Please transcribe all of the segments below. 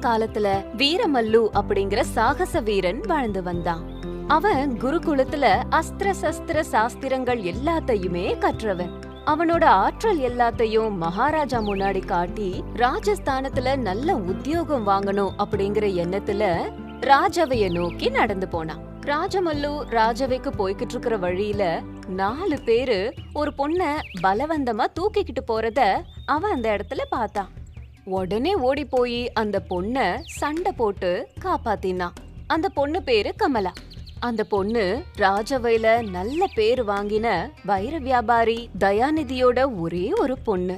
காலத்துல வீரமல்லு அப்படிங்கிற சாகச வீரன் வாழ்ந்து வந்தான். அவன் குருகுலத்துல அஸ்திர சஸ்திர சாஸ்திரங்கள் எல்லாத்தையுமே கற்றவன். அவனோட ஆற்றல் எல்லாத்தையும் மகாராஜா முன்னாடி காட்டி ராஜஸ்தானத்துல நல்ல உத்தியோகம் வாங்கணும் அப்படிங்கிற எண்ணத்துல ராஜவைய நோக்கி நடந்து போனான். ராஜமல்லு ராஜவைக்கு போய்கிட்டு இருக்கிற வழியில 4 பேரு ஒரு பொண்ண பலவந்தமா தூக்கிக்கிட்டு போறத அவன் அந்த இடத்துல பார்த்தான். உடனே ஓடி போய் அந்த பொண்ண சண்டை போட்டு காப்பாத்தினான். அந்த பொண்ணு பேரு கமலா. அந்த பொண்ணு ராஜவையில நல்ல பேரு வாங்கின வைர வியாபாரி தயாநிதியோட ஒரே ஒரு பொண்ணு.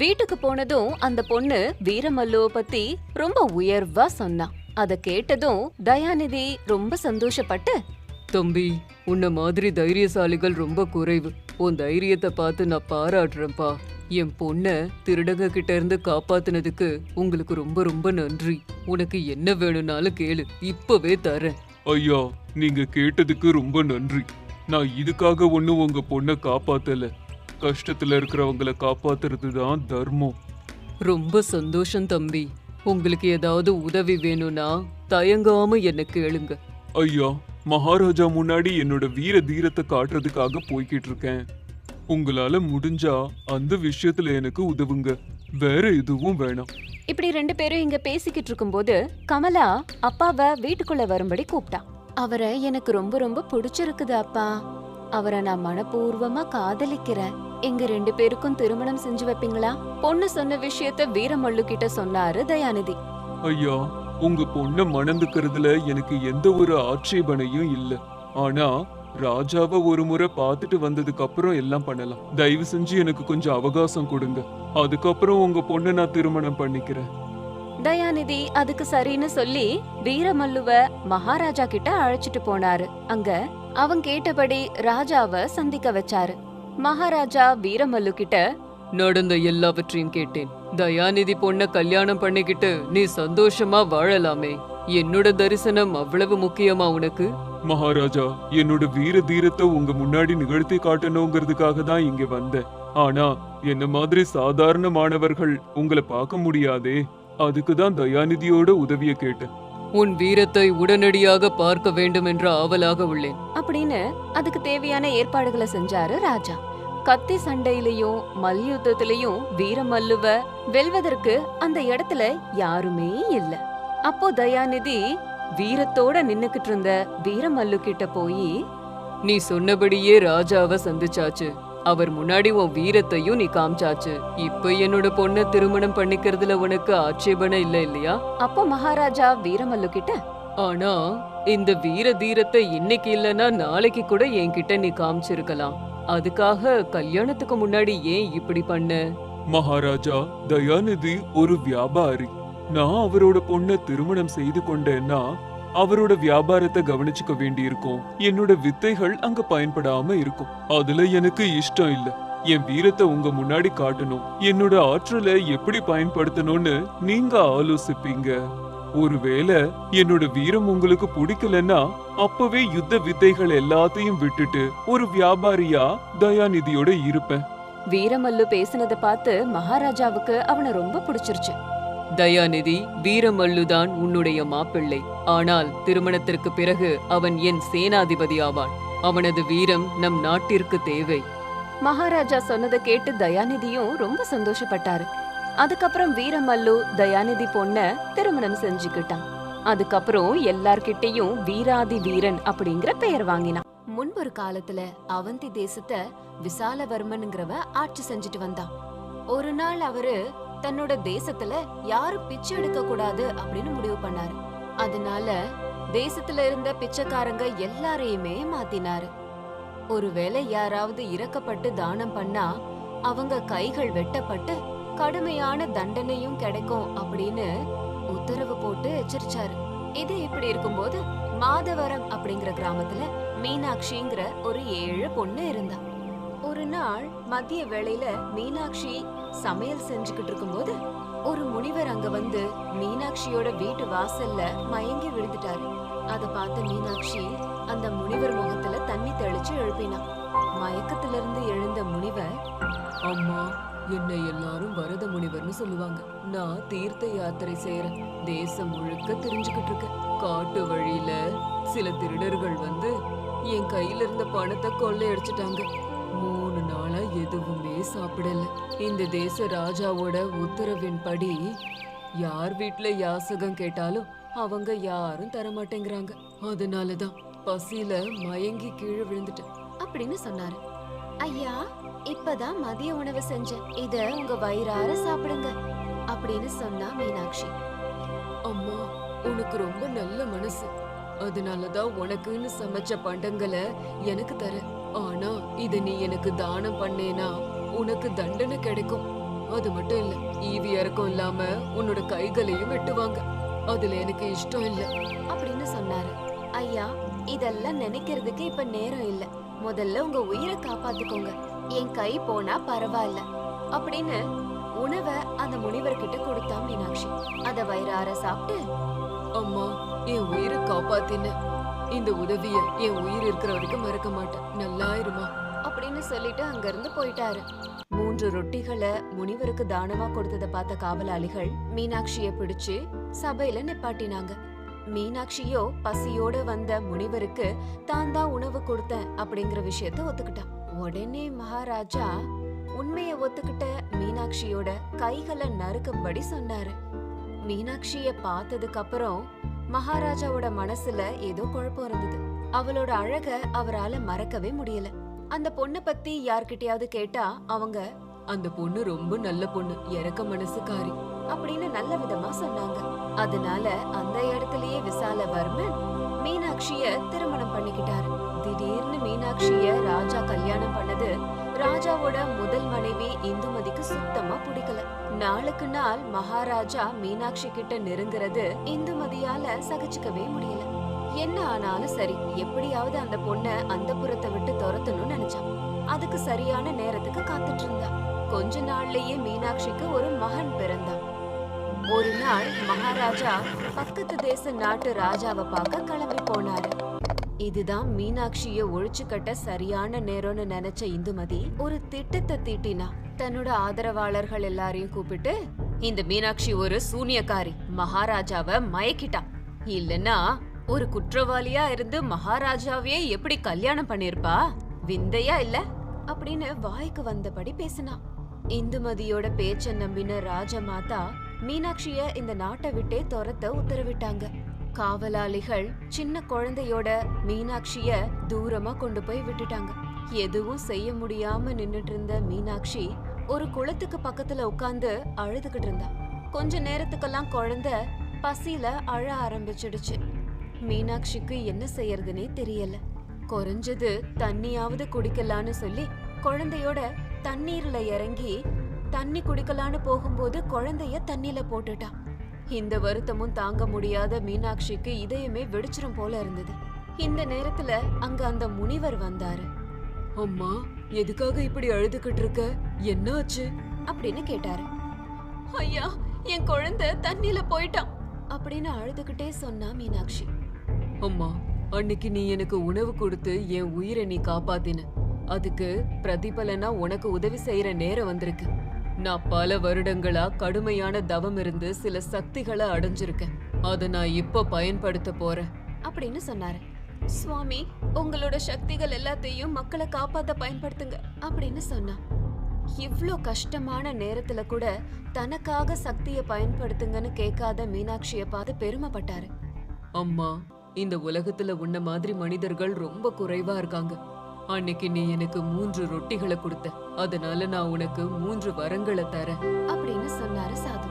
வீட்டுக்கு போனதும் அந்த பொண்ணு வீரமல்லுவ பத்தி ரொம்ப உயர்வா சொன்னான். அத கேட்டதும் தயாநிதி ரொம்ப சந்தோஷப்பட்டு, தம்பி, உன்ன மாதிரி தைரியசாலிகள் ரொம்ப குறைவு. உன் தைரியத்தை பார்த்து நான் பாராட்டுறேன்பா. என் பொண்ண திருடங்க கிட்ட இருந்து காப்பாத்துனதுக்கு உங்களுக்கு ரொம்ப ரொம்ப நன்றி. உனக்கு என்ன வேணும்னாலும் கேளு, இப்பவே தரேன். ஐயா, நீங்க கேட்டதுக்கு ரொம்ப நன்றி. நான் இதுக்காக ஒண்ணும் உங்க பொண்ணை காப்பாத்தல. கஷ்டத்துல இருக்கிறவங்கள காப்பாத்துறது தான் தர்மம். ரொம்ப சந்தோஷம் தம்பி. உங்களுக்கு ஏதாவது உதவி வேணும்னா தயங்காம என்ன கேளுங்க. ஐயா, மகாராஜா முன்னாடி என்னோட வீர தீரத்தை காட்டுறதுக்காக போய்கிட்டு இருக்கேன். உங்களால முடிஞ்சா அந்த விஷயத்துல எனக்கு உதவுங்க. வேற எதுவும் வேணாம். இப்படி 2 பேரும் இங்க பேசிக்கிட்டு இருக்கும்போது கமலா அப்பாவை வீட்டுக்குள்ள வரும்படி கூப்பிட்டான். அவரை எனக்கு ரொம்ப ரொம்ப பிடிச்சிருக்குது அப்பா. அவரை நான் மனப்பூர்வமா காதலிக்கிறேன். எங்க 2 பேருக்கும் திருமணம் செஞ்சு வைப்பீங்களா? பொண்ணு சொன்ன விஷயத்த வீரமல்லு கிட்ட சொன்னாரு தயாநிதி. ஐயா, உங்க பொண்ண மணந்துக்கிறதுல எனக்கு எந்த ஒரு ஆட்சேபனையும் இல்ல. ஆனா ராஜாவை ஒரு முறை பார்த்துட்டு வந்ததுக்கு அப்புறம் எல்லாம் பண்ணலாம். தயவு செஞ்சு எனக்கு கொஞ்சம் அவகாசம் கொடுங்க. அதுக்கப்புறம் உங்க பொண்ணை நான் திருமணம் பண்ணிக்கிறேன். தயாநிதி அதுக்கு சரின்னு சொல்லி வீரமல்லுவ மகாராஜா கிட்ட அழைச்சிட்டு போனாரு. அங்க அவன் கேட்டபடி ராஜாவ சந்திக்க வச்சாரு. மகாராஜா வீரமல்லு கிட்ட, நடந்த எல்லாவற்றையும் கேட்டேன். தயாநிதி பொண்ண கல்யாணம் பண்ணிக்கிட்டு நீ சந்தோஷமா வாழலாமே. என்னோட தரிசனம் அவ்வளவு முக்கியமா உனக்கு? மகாராஜா, என்னோட வீர தீரத்தை உங்க முன்னாடி நிகழ்த்தி காட்டணுங்கிறதுக்காக தான் இங்க வந்தேன். ஆனா என்ன மாதிரி சாதாரண மாணவர்கள் உங்களை பார்க்க முடியாதே. அதுக்குதான் தயாநிதியோட உதவிய கேட்டேன். உன் வீரத்தை உடனடியாக பார்க்க வேண்டும் என்ற ஆவலாக உள்ளேன் அப்படின்னு அதுக்கு தேவையான ஏற்பாடுகளை செஞ்சாரு ராஜா. கத்தி சண்டையிலையும் மல்யுத்தத்திலையும் வீரமல்லுவ வெல்வதற்கு அந்த இடத்துல யாருமே இல்ல. அப்போ தயாநிதி வீரத்தோட நின்னுக்கிட்டு இருந்த வீரமல்லு கிட்ட போய், நீ சொன்னபடியே ராஜாவை சந்திச்சாச்சு. அவர் முன்னாடி உன் வீரத்தையும் நீ காமிச்சாச்சு. இப்ப என்னோட பொண்ண திருமணம் பண்ணிக்கிறதுல உனக்கு ஆட்சேபனை இல்ல இல்லையா? அப்போ மகாராஜா வீரமல்லு கிட்ட, ஆனா இந்த வீர தீரத்தை இன்னைக்கு இல்லனா நாளைக்கு கூட என்கிட்ட நீ காமிச்சிருக்கலாம். அதுக்காக கல்யாணத்துக்கு முன்னாடி ஏன் இப்படி பண்ண? மகாராஜா, தயாநிதி ஒரு வியாபாரி. நான் அவரோட பொண்ணை திருமணம் செய்து கொண்டேன்னா அவரோட வியாபாரத்தை கவனிச்சுக்க வேண்டி இருக்கும். என்னோட வித்தைகள் அங்க பயன்படாம இருக்கும். அதுல எனக்கு இஷ்டம் இல்ல. என் வீரத்தை உங்க முன்னாடி காட்டணும். என்னோட ஆற்றலை எப்படி பயன்படுத்தணும்னு நீங்க ஆலோசிப்பீங்க. ஒருவேளை என்னோட வீரம் உங்களுக்கு பிடிக்கலன்னா அப்பவே யுத்த வித்தைகள் எல்லாத்தையும் விட்டுட்டு ஒரு வியாபாரியா தயாநிதியோட இருப்பேன். வீரமல்லு பேசினத பார்த்து மகாராஜாவுக்கு அவனை ரொம்ப பிடிச்சிருச்சு. தயாநிதி, வீரமல்லுதான் உன்னுடைய மாப்பிள்ளை. ஆனால் திருமணத்திற்கு பிறகு அவன் என் சேனாதிபதி ஆவான். அவனது வீரம் நம் நாட்டிற்கு தேவை. மகாராஜா சொன்னதை கேட்டு தயாநிதியும் ரொம்ப சந்தோஷப்பட்டாரு. அதுக்கப்புறம் வீரமல்லு தயாநிதி பொண்ண திருமணம் செஞ்சுக்கிட்டான். அதுக்கப்புறம் எல்லார்கிட்டையும் வீராதி வீரன் அப்படிங்கிற பெயர் வாங்கினான். முன்பொரு காலத்துல அவந்தி தேசத்தை விசாலவர்மன்ங்கிறவ ஆட்சி செஞ்சுட்டு வந்தான். ஒரு நாள் அவரு தன்னோட தேசத்துல யாரும் பிச்சை எடுக்க கூடாது அப்படின்னு முடிவு பண்ணாரு. அதனால தேசத்துல இருந்த பிச்சைக்காரங்க எல்லாரையுமே மாத்தினாரு. ஒருவேளை யாராவது இறக்கப்பட்டு தானம் பண்ணா அவங்க கைகள் வெட்டப்பட்டு கடுமையான தண்டனையும் கிடைக்கும் அப்படின்னு உத்தரவு போட்டு எச்சரிச்சாரு. இது இப்படி இருக்கும்போது மாதவரம் அப்படிங்கிற கிராமத்துல மீனாட்சிங்கிற ஒரு ஏழை பொண்ணு இருந்தா. ஒரு நாள் மதிய வேளையில மீனாட்சி சமையல் செஞ்சுக்கிட்டு இருக்கும்போது ஒரு முனிவர் அங்க வந்து மீனாட்சியோட வீட்டு வாசல்ல மயங்கி விழுந்துட்டாரு. அத பார்த்த மீனாட்சி அந்த முனிவர் முகத்துல தண்ணி தெளிச்சு எழுப்பினா. மயக்கத்திலிருந்து எழுந்த முனிவர், அம்மா, என்னை எல்லாரும் வரத முனிவர்னு சொல்லுவாங்க. நான் தீர்த்த யாத்திரை செய்யறேன். தேசம் முழுக்க தெரிஞ்சுக்கிட்டு இருக்கேன். காட்டு வழியில சில திருடர்கள் வந்து என் கையில இருந்த பணத்தை கொள்ளையடிச்சிட்டாங்க. 3 நாளா எதுவுமே சாப்பிடல. இந்த தேச ராஜாவோட உத்தரவின்படி யார் வீட்ல யாசகம் கேட்டாலும் அவங்க யாரும் தரமாட்டேங்கிறாங்க. அதனாலதான் பசியில மயங்கி கீழே விழுந்துட்டேன் அப்படின்னு சொன்னாரு. ஐயா, இப்பதான் மதிய உணவு செஞ்சேன், இத உங்க வயிறார சாப்பிடுங்க அப்படின்னு சொன்னா மீனாட்சி. அம்மா, உனக்கு ரொம்ப நல்ல மனசு. அதனாலதான் உனக்குன்னு சமைச்ச பண்டங்களை எனக்கு தர. ஆனா இத நீ எனக்கு தானம் பண்ணேனா உனக்கு தண்டனை கிடைக்கும். அது மட்டும் இல்ல, ஈவி இறக்கம் இல்லாம உன்னோட கைகளையும் வெட்டுவாங்க. அதுல எனக்கு இஷ்டம் இல்ல அப்படின்னு சொன்னாரு. ஐயா, இதெல்லாம் நினைக்கிறதுக்கு இப்ப நேரம் இல்ல. முதல்ல உங்க உயிரை காப்பாத்துக்கோங்க. என் கை போனா பரவாயில்ல அப்படின்னு உணவை அந்த முனிவர்கிட்ட கொடுத்தா மீனாட்சி. அத வயிறார சாப்பிட்டு, அம்மா, என் உயிரை காப்பாத்தின. இந்த உதவிய என் உயிர் இருக்கிற வரைக்கும் மறக்க மாட்டேன். நல்லா இருமா அப்படின்னு சொல்லிட்டு அங்க இருந்து போயிட்டாரு. 3 ரொட்டிகளை முனிவருக்கு தானமா கொடுத்ததை பார்த்த காவலாளிகள் மீனாட்சிய பிடிச்சு சபையில நிப்பாட்டினாங்க. மீனாட்சியோ பசியோட வந்த முனிவருக்கு தான் தான் உணவு கொடுத்தேன் அப்படிங்கிற விஷயத்த ஒத்துக்கிட்டான். உடனே மகாராஜா உண்மையை ஒத்துக்கிட்ட மீனாட்சியோட கைகளை நறுக்கும்படி சொன்னாரு. மீனாட்சிய பார்த்ததுக்கு அப்புறம் மகாராஜாவோட மனசுல ஏதோ குழப்பம் இருந்தது. அவளோட அழக அவரால மறக்கவே முடியல. அந்த பொண்ணை பத்தி யார்கிட்டயாவது கேட்டா அவங்க, அந்த பொண்ணு ரொம்ப நல்ல பொண்ணு, இறக்க மனசுக்காரி அப்படின்னு நல்ல விதமா சொன்னாங்க. அதனால அந்த இடத்துலயே விசாலவர்மன் மீனாட்சிய திருமணம் பண்ணிக்கிட்டாரு. திடீர்னு மீனாட்சிய ராஜா கல்யாணம் பண்ணது ராஜாவோட முதல் மனைவி இந்துமதிக்கு சுத்தமா பிடிக்கல. நாளுக்கு நாள் மகாராஜா மீனாட்சி கிட்ட நெருங்குறது இந்துமதியால சகிச்சுக்கவே முடியல. என்ன ஆனாலும் சரி, எப்படியாவது அந்த பொண்ண அந்த புறத்தை விட்டு துரத்தணும்னு நினைச்சான். அதுக்கு சரியான நேரத்துக்கு காத்துட்டு இருந்தா. கொஞ்ச நாள்லயே மீனாட்சிக்கு ஒரு மகன் பிறந்தான். ஒரு நாள் மகாராஜா பக்கத்து தேச நாட்டு ராஜாவை பார்க்க கிளம்பி போனாரு. இதுதான் மீனாட்சிய ஒழிச்சு கட்ட சரியான நேரம்னு நினைச்ச இந்துமதி ஒரு திட்டத்தை தீட்டினா. தன்னோட ஆதரவாளர்கள் எல்லாரையும் கூப்பிட்டு, இந்த மீனாட்சி ஒரு சூனியக்காரி, மகாராஜாவை மயக்கிட்டா. இல்லன்னா ஒரு குற்றவாளியா இருந்து மகாராஜாவையே எப்படி கல்யாணம் பண்ணிருப்பா? விந்தையா இல்ல அப்படின்னு வாய்க்கு வந்தபடி பேசினா. இந்துமதியோட பேச்ச நம்பின ராஜமாதா மீனாட்சிய இந்த நாட்டை விட்டே துரத்த உத்தரவிட்டாங்க. காவலாளிகள் சின்ன குழந்தையோட மீனாட்சிய தூரமா கொண்டு போய் விட்டுட்டாங்க. எதுவும் செய்ய முடியாம நின்னுட்டு இருந்த மீனாட்சி ஒரு குளத்துக்கு பக்கத்துல உட்கார்ந்து அழுதுகிட்டு இருந்தா. கொஞ்ச நேரத்துக்கெல்லாம் குழந்தை பசியில அழ ஆரம்பிச்சிடுச்சு. மீனாட்சிக்கு என்ன செய்யறதுனே தெரியல. குறைஞ்சது தண்ணியாவது குடிக்கலான்னு சொல்லி குழந்தையோட தண்ணீர்ல இறங்கி தண்ணி குடிக்கலான்னு போகும்போது குழந்தைய தண்ணில போட்டுட்டா. இந்த வருத்தமும் தாங்க முடியாத மீனாட்சிக்கு இதயமே வெடிச்சிரும் போல இருந்தது. இந்த நேரத்துல அங்க அந்த முனிவர் வந்தாரு. அம்மா, எதுக்காக இப்படி அழுதுகிட்டு இருக்க? என்னாச்சு அப்படின்னு கேட்டாரு. ஐயா, என் குழந்தை தண்ணில போயிட்டான் அப்படின்னு அழுதுகிட்டே சொன்னா மீனாட்சி. அம்மா, அன்னைக்கு நீ எனக்கு உணவு கொடுத்து என் உயிரை நீ காப்பாத்தின. அதுக்கு பிரதிபலனா உனக்கு உதவி செய்யற நேரம் வந்திருக்கு. நான் பல வருடங்களா கடுமையான தவம் இருந்து சில சக்திகளை அடைஞ்சிருக்கேன். அதை நான் இப்ப பயன்படுத்த போறேன் அப்படின்னு சொன்னாரு. சுவாமி, உங்களோட சக்திகள் எல்லாத்தையும் மக்களை காப்பாத்த பயன்படுத்துங்க அப்படின்னு சொன்னா. இவ்ளோ கஷ்டமான நேரத்துல கூட தனக்காக சக்தியை பயன்படுத்துங்கன்னு கேட்காத மீனாட்சிய பார்த்து பெருமைப்பட்டாரு. அம்மா, இந்த உலகத்துல உன்ன மாதிரி மனிதர்கள் ரொம்ப குறைவா இருக்காங்க. அன்னைக்கு நீ எனக்கு 3 ரொட்டிகளை கொடுத்த, அதனால நான் உனக்கு 3 வரங்களை தரேன் அப்படின்னு சொன்னாரு சாது.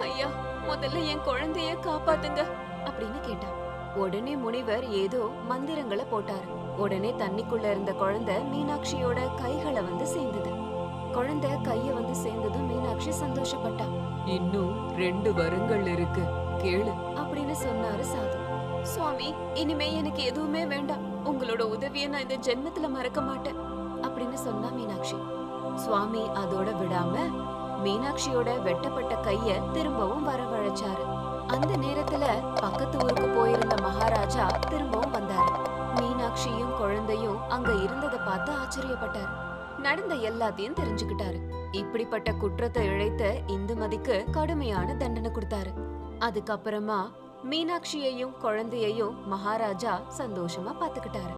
ஐயா, முதல்ல என் குழந்தைய காப்பாத்துங்க அப்படின்னு கேட்டா. உடனே முனிவர் ஏதோ மந்திரங்களை போட்டாரு. உடனே தண்ணிக்குள்ள இருந்த குழந்தை மீனாட்சியோட கைகளை வந்து சேர்ந்தது. குழந்தை கைய வந்து சேர்ந்ததும் மீனாட்சி சந்தோஷப்பட்டா. இன்னும் 2 வரங்கள் இருக்கு, கேளு அப்படின்னு சொன்னாரு சாது. சுவாமி, இனிமே எனக்கு எதுவுமே வேண்டாம். உங்களோட உதவியை நான் இந்த ஜென்மத்துல மறக்க மாட்டேன் அப்படின்னு சொன்னா மீனாட்சி. சுவாமி அதோட விடாம மீனாட்சியோட வெட்டப்பட்ட கைய திரும்பவும் வரவழைச்சாரு. அந்த நேரத்துல பக்கத்து ஊருக்கு போயிருந்த மகாராஜா திரும்பவும் வந்தாரு. மீனாட்சியும் குழந்தையும் அங்க இருந்ததை பார்த்து ஆச்சரியப்பட்டாரு. நடந்த எல்லாத்தையும் தெரிஞ்சுக்கிட்டாரு. இப்படிப்பட்ட குற்றத்தை இழைத்த இந்துமதிக்கு கடுமையான தண்டனை கொடுத்தாரு. அதுக்கப்புறமா மீனாட்சியையும் குழந்தையையும் மகாராஜா சந்தோஷமா பாத்துக்கிட்டாரு.